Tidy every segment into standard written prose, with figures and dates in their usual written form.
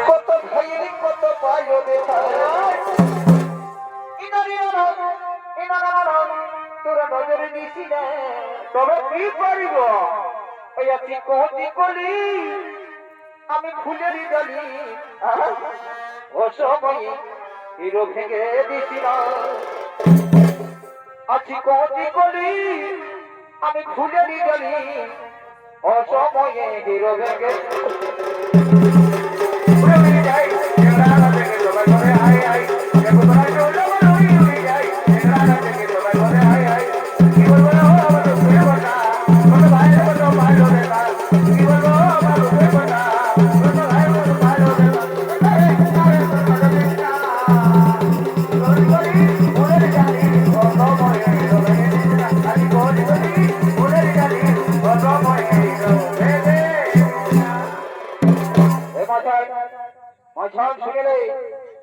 কত ভাইয়ের কত পাইও দেখা তোরা নজরে দিছি না তবে কি পারিব ওই আছি কতি কলি আমি ফুলেরই ডালি ও সময়ে হিরো ভেঙে দিছি না আছি কতি কলি আমি ফুলেরই ডালি ও সময়ে হিরো ভেঙে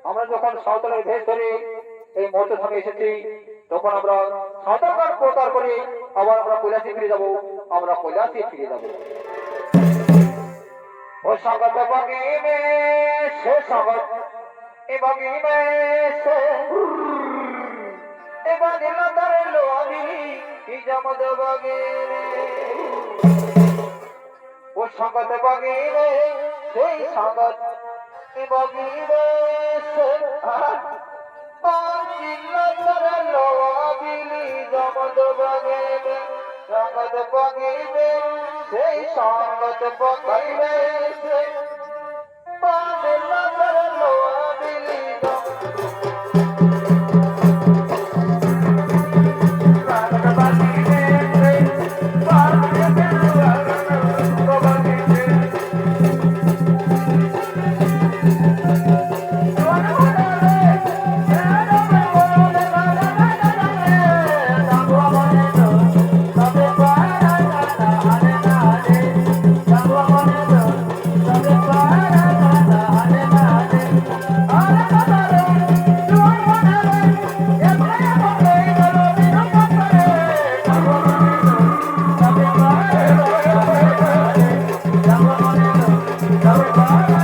আমরা যখন সাঁওতালের ভেষ ধরে এই মধ্যে থেকে এসেছি তখন আমরা সাঁওতাল গান প্রচার করে আবার আমরা কৈলাসে ফিরে যাব আমরা কৈলাসে ফিরে যাব ও স্বাগত বাগি মে সে স্বাগত এ বাগি মে সে এ বাগি লতারে লোয়াবি কি জমদ বাগি ও স্বাগত বাগি মে সেই স্বাগত বগিবে জগত বগিবে জগত বগিবে সেই সঙ্গত বগিবে Bye.